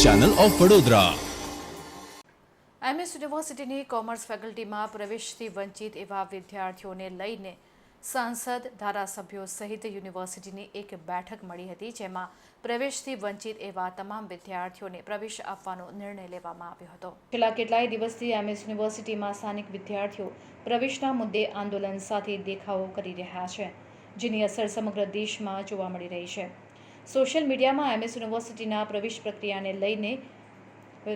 Channel of Vadodara. MS યુનિવર્સિટીની commerce ફેકલ્ટીમાં પ્રવેશથી વંચિત એવા વિદ્યાર્થીઓને લઈને સાંસદ ધારાસભ્યો સહિત યુનિવર્સિટીની એક બેઠક મળી હતી, જેમાં પ્રવેશથી વંચિત એવા તમામ વિદ્યાર્થીઓને પ્રવેશ આપવાનો નિર્ણય લેવામાં આવ્યો હતો। છેલ્લા કેટલાય દિવસથી એમએસ યુનિવર્સિટીમાં સ્થાનિક વિદ્યાર્થીઓ પ્રવેશના મુદ્દે આંદોલન સાથે દેખાવો કરી રહ્યા છે, જેની અસર સમગ્ર દેશમાં જોવા મળી રહી છે। સોશિયલ મીડિયામાં એમએસ યુનિવર્સિટીના પ્રવેશ પ્રક્રિયાને લઈને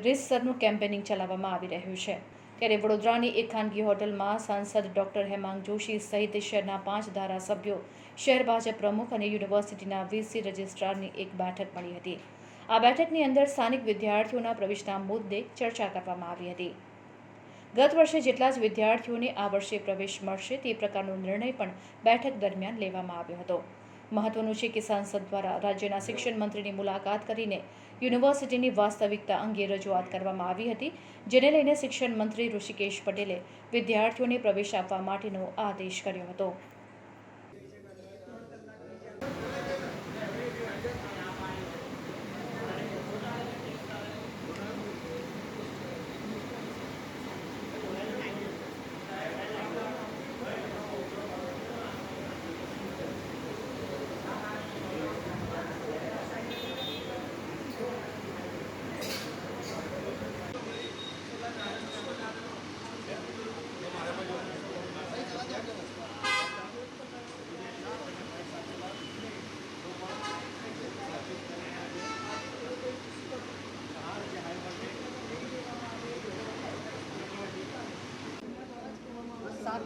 રીતસરનું કેમ્પેનિંગ ચલાવવામાં આવી રહ્યું છે, ત્યારે વડોદરાની એક ખાનગી હોટલમાં સાંસદ ડોક્ટર હેમાંગ જોશી સહિત શહેરના 5 ધારાસભ્યો, શહેર ભાજપ પ્રમુખ અને યુનિવર્સિટીના વીસી રજિસ્ટ્રારની એક બેઠક મળી હતી। આ બેઠકની અંદર સ્થાનિક વિદ્યાર્થીઓના પ્રવેશના મુદ્દે ચર્ચા કરવામાં આવી હતી। ગત વર્ષે જેટલા જ વિદ્યાર્થીઓને આ વર્ષે પ્રવેશ મળશે તે પ્રકારનો નિર્ણય પણ બેઠક દરમિયાન લેવામાં આવ્યો હતો। મહત્વનું છે કે સાંસદ દ્વારા રાજ્યના શિક્ષણ મંત્રીની મુલાકાત કરીને યુનિવર્સિટીની વાસ્તવિકતા અંગે રજૂઆત કરવામાં આવી હતી, જેને લઈને શિક્ષણ મંત્રી ઋષિકેશ પટેલે વિદ્યાર્થીઓને પ્રવેશ આપવા માટેનો આદેશ કર્યો હતો।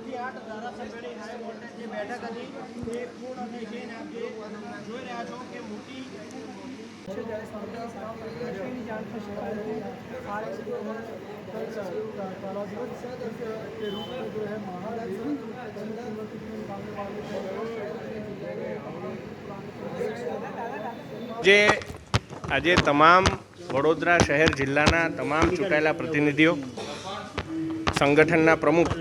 થી 8 ધારાસભ્યોની હાઈ વોલ્ટેજ જે બેઠક હતી તે પૂર્ણ થઈ છે અને આપ જોઈ રહ્યા છો કે મોટી જે આજે તમામ વડોદરા શહેર જિલ્લાના તમામ ચૂંટાયેલા પ્રતિનિધિઓ, સંગઠનના પ્રમુખ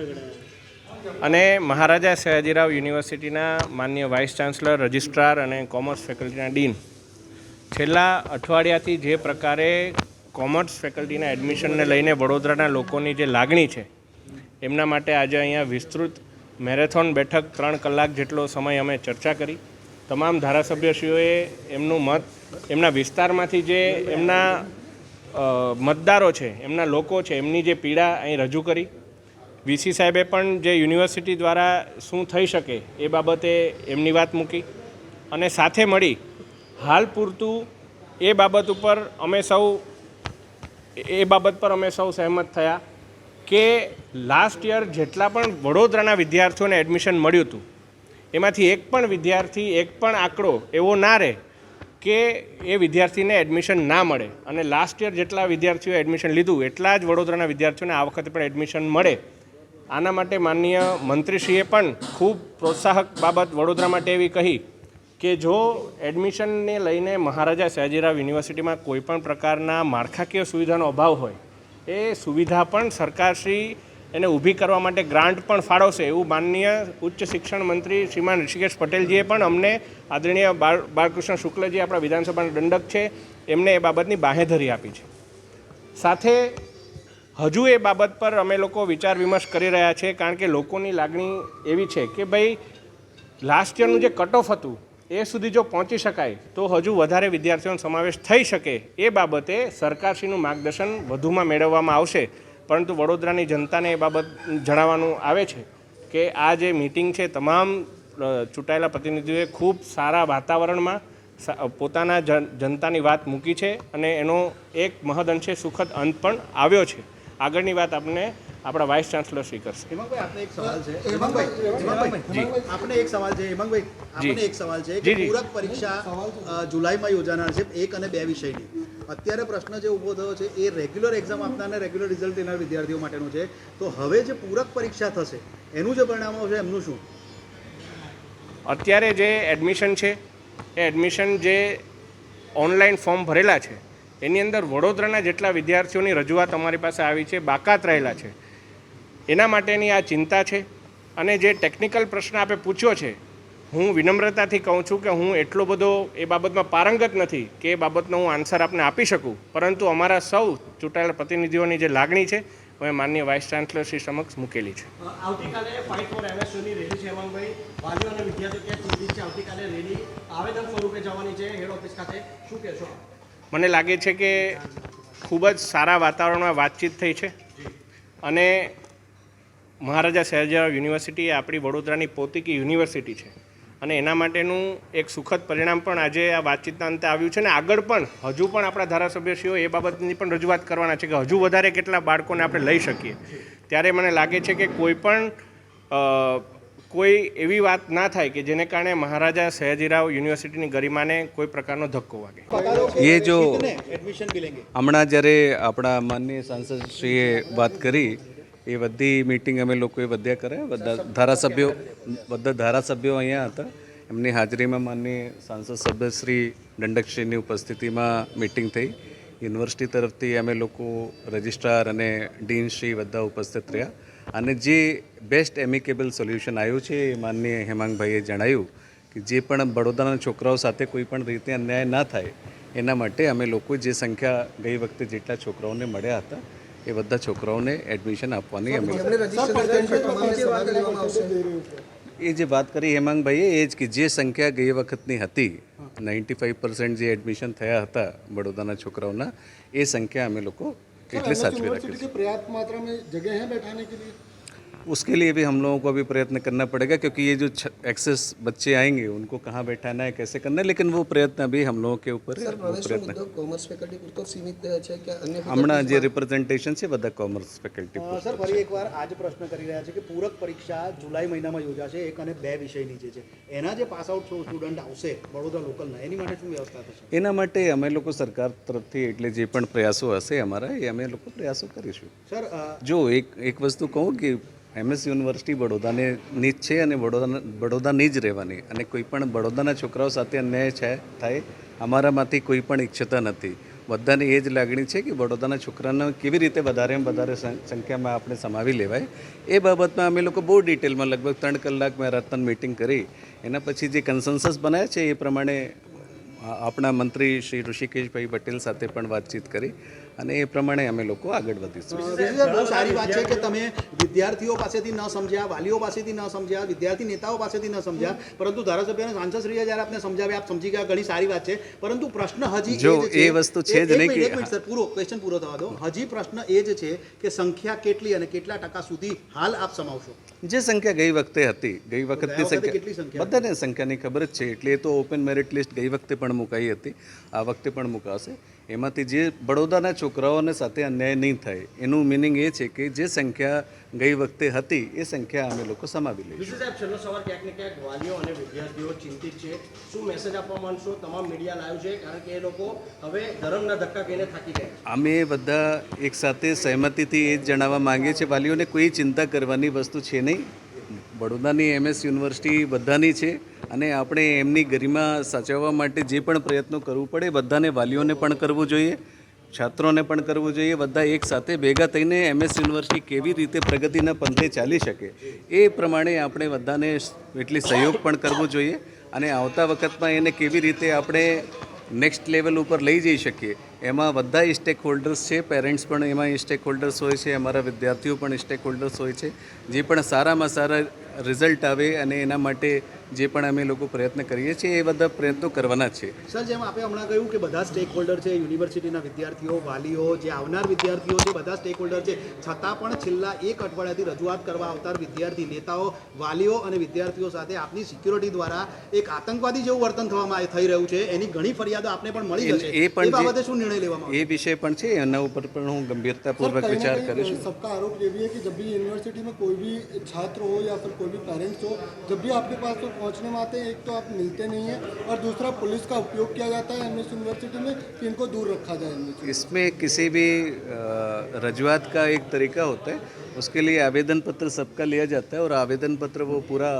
અને મહારાજા સયાજીરાવ યુનિવર્સિટીના માનનીય વાઇસ ચાન્સલર, રજિસ્ટ્રાર અને કોમર્સ ફેકલ્ટીના ડીન છેલ્લા અઠવાડિયાથી જે પ્રકારે કોમર્સ ફેકલ્ટીના એડમિશનને લઈને વડોદરાના લોકોની જે લાગણી છે એમના માટે આજે અહીંયા વિસ્તૃત મેરેથોન બેઠક 3 કલાક જેટલો સમય અમે ચર્ચા કરી। તમામ ધારાસભ્યશ્રીઓએ એમનું મત એમના વિસ્તારમાંથી જે એમના મતદારો છે, એમના લોકો છે, એમની જે પીડા અહીં રજૂ કરી। વીસી સાહેબે પણ જે યુનિવર્સિટી દ્વારા શું થઈ શકે એ બાબતે એમની વાત મૂકી અને સાથે મળી હાલ પૂરતું એ બાબત ઉપર અમે સૌ સહેમત થયા કે લાસ્ટ યર જેટલા પણ વડોદરાના વિદ્યાર્થીઓને એડમિશન મળ્યું હતું એમાંથી એક પણ આંકડો એવો ના રહે કે એ વિદ્યાર્થીને એડમિશન ના મળે, અને લાસ્ટ યર જેટલા વિદ્યાર્થીઓએ એડમિશન લીધું એટલા જ વડોદરાના વિદ્યાર્થીઓને આ વખતે પણ એડમિશન મળે। આના માટે માનનીય મંત્રીશ્રીએ પણ ખૂબ પ્રોત્સાહક બાબત વડોદરા માટે એવી કહી કે જો એડમિશનને લઈને મહારાજા સયાજીરાવ યુનિવર્સિટીમાં કોઈપણ પ્રકારના માળખાકીય સુવિધાનો અભાવ હોય એ સુવિધા પણ સરકારશ્રી એને ઊભી કરવા માટે ગ્રાન્ટ પણ ફાળવશે, એવું માનનીય ઉચ્ચ શિક્ષણ મંત્રી શ્રીમાન ઋષિકેશ પટેલજીએ પણ અમને, આદરણીય બાળકૃષ્ણ શુક્લજી આપણા વિધાનસભાના દંડક છે, એમને એ બાબતની બાંહેધરી આપી છે। સાથે હજુ એ બાબત પર અમે લોકો વિચાર વિમર્શ કરી રહ્યા છે, કારણ કે લોકોની લાગણી એવી છે કે ભાઈ લાસ્ટ યરનું જે કટ ઓફ હતું એ સુધી જો પહોંચી શકાય તો હજુ વધારે વિદ્યાર્થીઓનો સમાવેશ થઈ શકે, એ બાબતે સરકારશ્રીનું માર્ગદર્શન વધુમાં મેળવવામાં આવશે। પરંતુ વડોદરાની જનતાને એ બાબત જણાવવાનું આવે છે કે આ જે મિટિંગ છે તમામ ચૂંટાયેલા પ્રતિનિધિઓએ ખૂબ સારા વાતાવરણમાં પોતાના જનતાની વાત મૂકી છે અને એનો એક મહદઅંશે સુખદ અંત પણ આવ્યો છે। આગળની વાત આપણે આપણા વાઇસ ચાન્સલર શ્રી કરશે। હેમાંગભાઈ, આપણે એક સવાલ છે કે પૂરક પરીક્ષા જુલાઈમાં યોજાનાર છે 1 અને 2 વિષયની। અત્યારે પ્રશ્ન જે ઊભો થયો છે એ રેગ્યુલર એક્ઝામ આપનાર અને રેગ્યુલર રિઝલ્ટ લેનાર વિદ્યાર્થીઓ માટેનું છે, તો હવે જે પૂરક પરીક્ષા થશે એનું જે પરિણામ આવશે એમનું શું? અત્યારે જે એડમિશન છે એ એડમિશન જે ઓનલાઈન ફોર્મ ભરેલા છે એની અંદર વડોદરાના જેટલા વિદ્યાર્થીઓની રજૂઆત અમારી પાસે આવી છે, બાકાત રહેલા છે, એના માટેની આ ચિંતા છે। અને જે ટેકનિકલ પ્રશ્ન આપે પૂછ્યો છે હું વિનમ્રતાથી કહું છું કે હું એટલો બધો એ બાબતમાં પારંગત નથી કે એ બાબતનો હું આન્સર આપને આપી શકું, પરંતુ અમારા સૌ ચૂંટાયેલા પ્રતિનિધિઓની જે લાગણી છે હવે માનનીય વાઇસ ચાન્સલર શ્રી સમક્ષ મૂકેલી છે. આવતીકાલે ફાઇટ ફોર એમએસયુની રેલી છે હેમાંગભાઈ. વાલીઓ અને વિદ્યાર્થીઓ ક્યાં ચિંતિત છે? આવતીકાલે રેલી આવેદન સ્વરૂપે જવાની છે હેડ ઓફિસ ખાતે, શું કહેશો? મને લાગે છે કે ખૂબ જ સારા વાતાવરણમાં વાતચીત થઈ છે અને મહારાજા સયાજીરાવ યુનિવર્સિટી એ આપણી વડોદરાની પોતીકી યુનિવર્સિટી છે અને એના માટેનું એક સુખદ પરિણામ પણ આજે આ વાતચીતના અંતે આવ્યું છે. ને આગળ પણ હજુ પણ આપણા ધારાસભ્યશ્રીઓ એ બાબતની પણ રજૂઆત કરવાના છે કે હજુ વધારે કેટલા બાળકોને આપણે લઈ શકીએ. ત્યારે મને લાગે છે કે કોઈ એવી વાત ના થાય કે જેને કારણે મહારાજા સયાજીરાવ યુનિવર્સિટીની ગરિમાને કોઈ પ્રકારનો ધક્કો વાગે. ये जो એડમિશન મિલેંગે હમણાં જ્યારે આપણા માનનીય સાંસદશ્રીએ વાત કરી એ બધી મિટિંગ અમે લોકોએ વધ્યા કર્યા. બધા ધારાસભ્યો અહીંયા હતા. એમની હાજરીમાં માનનીય સાંસદ સભ્ય શ્રી દંડકશ્રીની ઉપસ્થિતિમાં મિટિંગ થઈ. યુનિવર્સિટી તરફથી અમે લોકો રજિસ્ટ્રાર અને ડીનશ્રી બધા ઉપસ્થિત રહ્યા અને જે બેસ્ટ એમિકેબલ સોલ્યુશન આવ્યું છે એ માનનીય હેમાંગભાઈએ જણાવ્યું કે જે પણ બડોદરાના છોકરાઓ સાથે કોઈ પણ રીતે અન્યાય ના થાય એના માટે અમે લોકો જે સંખ્યા ગઈ વખતે જેટલા છોકરાઓને મળ્યા હતા એ બધા છોકરાઓને એડમિશન આપવાની અમે એ જે વાત કરી હેમાંગભાઈએ એ જ કે જે સંખ્યા ગઈ વખતની હતી 95% જે એડમિશન થયા હતા બड़ौदा છોકરાઓના એ સંખ્યા અમે લોકો એટલે સાચવી रखी. पर्याप्त मात्रा में जगह है बैठाने के लिए? उसके लिए भी हम लोगों को अभी प्रयत्न करना पड़ेगा क्योंकि ये जो एक्सेस बच्चे आएंगे उनको कहाँ बैठाना है कैसे करना है लेकिन वो प्रयत्न अभी हम लोगों के ऊपर है. वो प्रयत्न કોમર્સ ફેકલ્ટી પૂરતો સીમિત છે કે અન્ય હમણાં જે રિપ્રેઝન્ટેશન છે બધા કોમર્સ ફેકલ્ટી સર ફરી એકવાર આજ પ્રશ્ન કરી રહ્યા છે કે પૂરક પરીક્ષા જુલાઈ મહિનામાં યોજાશે 1 અને 2 વિષયની જે છે એના જે પાસ આઉટ સ્ટુડન્ટ આવશે વડોદરા લોકલના એની માટે શું વ્યવસ્થા થશે? એના માટે અમે લોકો સરકાર તરફથી એટલે જે પણ પ્રયાસો હશે અમારા એ અમે લોકો પ્રયાસો કરીશું. સર જો એક વસ્તુ કહું કે એમએસ યુનિવર્સિટી બડોદાની જ છે અને બડોદાની જ રહેવાની અને કોઈ પણ બડોદાના છોકરાઓ સાથે અન્યાય થાય અમારામાંથી કોઈ પણ ઈચ્છતા નથી. બધાને એ જ લાગણી છે કે બડોદાના છોકરાને કેવી રીતે વધારેમાં વધારે સંખ્યામાં આપણે સમાવી લેવાય એ બાબતમાં અમે લોકો બહુ ડિટેલમાં લગભગ 3 કલાક મેરાથન મિટિંગ કરી એના પછી જે કન્સન્સસ બનાવ્યા છે એ પ્રમાણે આપણા મંત્રી શ્રી ઋષિકેશભાઈ પટેલ સાથે પણ વાતચીત કરી અને એ પ્રમાણે અમે લોકો આગળ વધીશું. બહુ સારી વાત છે કે તમે વિદ્યાર્થીઓ પાસેથી ન સમજ્યા, વાલીઓ પાસેથી ન સમજ્યા, વિદ્યાર્થી નેતાઓ પાસેથી ન સમજ્યા, પરંતુ ધારાસભ્ય અને સાંસદશ્રીએ જ્યારે આપને સમજાવ્યા આપ સમજી ગયા, ઘણી સારી વાત છે. પરંતુ પ્રશ્ન હજી જો એ વસ્તુ છે જ નહીં કે સર ક્વેશ્ચન પૂરો થવા દો. હજી પ્રશ્ન એ જ છે કે સંખ્યા કેટલી અને કેટલા ટકા સુધી હાલ આપ સમાવશો? જે સંખ્યા ગઈ વખતે હતી ગઈ વખતની કેટલી સંખ્યા બધાને સંખ્યાની ખબર જ છે એટલે એ તો ઓપન મેરિટ લિસ્ટ ગઈ વખતે પણ મુકાઈ હતી, આ વખતે પણ મુકાશે. એમાંથી જે બડોદાના છોકરાઓને સાથે અન્યાય નહીં થાય એનું મિનિંગ એ છે કે જે સંખ્યા ગઈ વખતે હતી એ સંખ્યા અમે લોકો સમાવી લઈશું. સાહેબ, છેલ્લો સવાલ ક્યાંક ને ક્યાંક વાલીઓ અને વિદ્યાર્થીઓ ચિંતિત છે. શું મેસેજ આપવા માંગશો? તમામ મીડિયા લાવ્યું છે કારણ કે એ લોકો હવે ધર્મના ધક્કા કહીને થાકી ગયા. અમે બધા એક સાથે સહેમતિથી એ જ જણાવવા માંગીએ છીએ વાલીઓને કોઈ ચિંતા કરવાની વસ્તુ છે નહીં. બડોદાની એમએસ યુનિવર્સિટી બધાની છે અને આપણે એમની ગરિમા સાચવવા માટે જે પણ પ્રયત્નો કરવું પડે બધાને વાલીઓને પણ કરવું જોઈએ, છાત્રોને પણ કરવું જોઈએ. બધા એક સાથે ભેગા થઈને એમએસ યુનિવર્સિટી કેવી રીતે પ્રગતિના પંથે ચાલી શકે એ પ્રમાણે આપણે બધાને એટલી સહયોગ પણ કરવો જોઈએ અને આવતા વખતમાં એને કેવી રીતે આપણે નેક્સ્ટ લેવલ ઉપર લઈ જઈ શકીએ એમાં બધા સ્ટેક હોલ્ડર્સ છે. પેરેન્ટ્સ પણ એમાં સ્ટેક હોલ્ડર્સ હોય છે, અમારા વિદ્યાર્થીઓ પણ સ્ટેક હોલ્ડર્સ હોય છે. જે પણ સારામાં સારા રિઝલ્ટ આવે અને એના માટે જે પણ અમે લોકો પ્રયત્ન કરીએ છીએ એ બધા પ્રયત્નો કરવાના છે. સર જેમ આપણે હમણાં કહ્યું કે બધા સ્ટેક હોલ્ડર છે, યુનિવર્સિટીના વિદ્યાર્થીઓ, વાલીઓ, જે આવનાર વિદ્યાર્થીઓ છે, બધા સ્ટેક હોલ્ડર છે, છતાં પણ છેલ્લા 1 અઠવાડિયાથી રજૂઆત કરવા આવનાર વિદ્યાર્થી નેતાઓ, વાલીઓ અને વિદ્યાર્થીઓ સાથે આપની સિક્યોરિટી દ્વારા એક આતંકવાદી જેવું વર્તન થઈ રહ્યું છે. એની ઘણી ફરિયાદો આપને પણ મળી જશે. એ બાબતે શું નિર્ણય લેવામાં એ વિષય પણ છે એના ઉપર પણ હું ગંભીરતાપૂર્વક વિચાર કરીશ. सबका आरोप ये भी है कि जब भी यूनिवर्सिटी में कोई भी छात्र हो या फिर कोई भी पेरेंट्स हो, जब भी आपके पास तो पहुंचने में आते हैं, एक तो आप मिलते नहीं हैं और दूसरा पुलिस का उपयोग किया जाता है एमएस यूनिवर्सिटी में कि इनको दूर रखा जाए. इसमें किसी भी रजूआत का एक तरीका होता है, उसके लिए आवेदन पत्र सबका लिया जाता है और आवेदन पत्र वो पूरा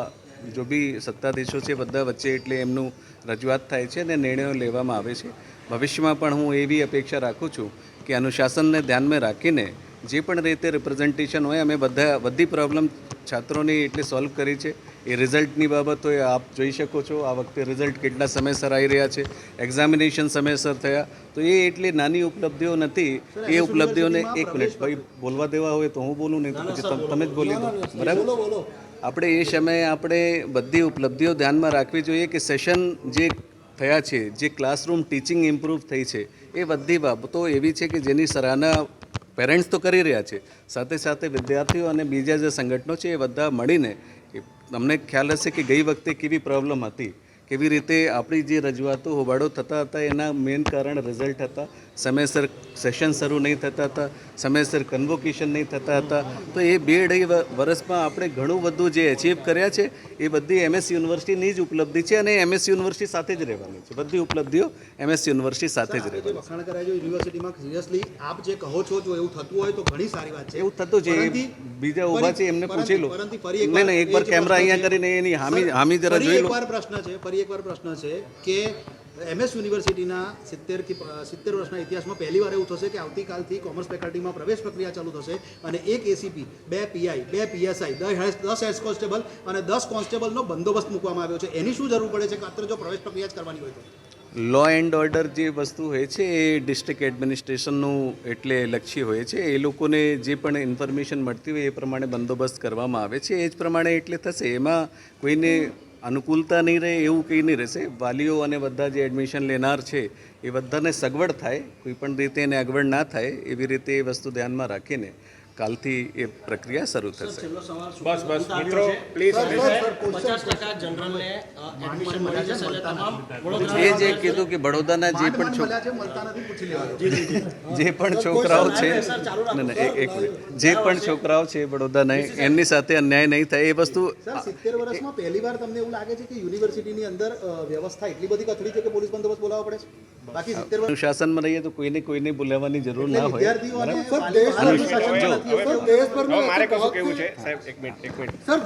जो भी સત્તાધીશો છે બધા વચ્ચે એટલે એમનું રજૂઆત થાય છે અને નિર્ણયો લેવામાં આવે છે. ભવિષ્યમાં પણ હું એવી અપેક્ષા રાખું છું કે અનુશાસનને ધ્યાનમાં રાખીને જે પણ રીતે રિપ્રેઝન્ટેશન હોય અમે બધી પ્રોબ્લેમ છાત્રોની એટલી સોલ્વ કરી છે. એ રિઝલ્ટની બાબતોએ આપ જોઈ શકો છો. આ વખતે રિઝલ્ટ કેટલા સમયસર આવી રહ્યા છે, એક્ઝામિનેશન સમયસર થયા, તો એ એટલી નાની ઉપલબ્ધિઓ નથી. એ ઉપલબ્ધિઓને એક મિનિટ ભાઈ બોલવા દેવા હોય તો હું બોલું, નહીં તો પછી તમે જ બોલી દો, બરાબર? આપણે એ સમયે આપણે બધી ઉપલબ્ધિઓ ધ્યાનમાં રાખવી જોઈએ કે સેશન જે થયા છે, જે ક્લાસરૂમ ટીચિંગ ઇમ્પ્રૂવ થઈ છે, એ બધી બાબતો એવી છે કે જેની સરાહના પેરેન્ટ્સ તો કરી રહ્યા છે, સાથે સાથે વિદ્યાર્થીઓ અને બીજા જે સંગઠનો છે એ બધા મળીને તમને ખ્યાલ હશે કે ગઈ વખતે કેવી પ્રોબ્લેમ હતી, કેવી રીતે આપણી જે રજૂઆતો હોબાળો થતા હતા એના મેઇન કારણ રિઝલ્ટ હતા, સમયસર સેશન શરૂ નહીં થતા હતા, સમયસર કન્વોકેશન નહીં થતા હતા. તો એ 2.5 વર્ષમાં આપણે ઘણું બધું જે અચીવ કર્યા છે એ બધી MS યુનિવર્સિટીની જ ઉપલબ્ધિ છે અને MS યુનિવર્સિટી સાથે જ રહેવાની છે. બધી ઉપલબ્ધિઓ MS યુનિવર્સિટી સાથે જ રહેવાની છે. વખાણ કરાય છે યુનિવર્સિટીમાં, સિરિયસલી આપ જે કહો છો જો એવું થતું હોય તો ઘણી સારી વાત છે. એવું થતું છે. બીજા ઊભા છે એમને પૂછી લો. નહીં, એકવાર કેમેરા અહીંયા કરીને એની હામી જરા જોઈ લો. ફરી એકવાર પ્રશ્ન છે કે MS યુનિવર્સિટીના 70 વર્ષના ઇતિહાસમાં પહેલી વાર એવું થશે કે આવતીકાલથી કોમર્સ ફેકલ્ટીમાં પ્રવેશ પ્રક્રિયા ચાલુ થશે અને 1 ACP, 2 PI, 2 PSI, 10 head constable અને 10 કોન્સ્ટેબલનો બંદોબસ્ત મૂકવામાં આવ્યો છે. એની શું જરૂર પડે છે માત્ર જો પ્રવેશ પ્રક્રિયા જ કરવાની હોય તો? લો એન્ડ ઓર્ડર જે વસ્તુ હોય છે એ ડિસ્ટ્રિક્ટ એડમિનિસ્ટ્રેશનનું એટલે લક્ષી હોય છે. એ લોકોને જે પણ ઇન્ફોર્મેશન મળતી હોય એ પ્રમાણે બંદોબસ્ત કરવામાં આવે છે. એ જ પ્રમાણે એટલે થશે. એમાં કોઈને અનુકૂળતા નહીં રહે એવું કંઈ નહીં રહેશે. વાલીઓ અને બધા જે એડમિશન લેનાર છે એ બધાને સગવડ થાય, કોઈ પણ રીતે એને અગવડ ના થાય એવી રીતે એ વસ્તુ ધ્યાનમાં રાખીને કાલથી એ પ્રક્રિયા શરૂ થશે. બસ મિત્રો પ્લીઝ. 50% જનરલને એડમિશન મળી જશે એટલે તમામ એ જે કીધું કે વડોદરાના જે પણ છોકરાઓ છે, એક મિનિટ, જે પણ છોકરાઓ છે વડોદરાના, એમની સાથે અન્યાય નહીં થાય એ વસ્તુ. 70 વર્ષમાં પહેલી વાર તમને એવું લાગે છે કે યુનિવર્સિટીની અંદર વ્યવસ્થા એટલી બધી કથળી છે કે પોલીસ બંદોબસ્ત બોલાવવો પડે છે? બાકી 70 વર્ષ શાસનમાં રહીએ તો કોઈને બોલાવવાની જરૂર ના હોય. વિદ્યાર્થીઓ અને સર, દેશભરમાં મારે કશું કેવું છે સાહેબ, એક મિનિટ. સર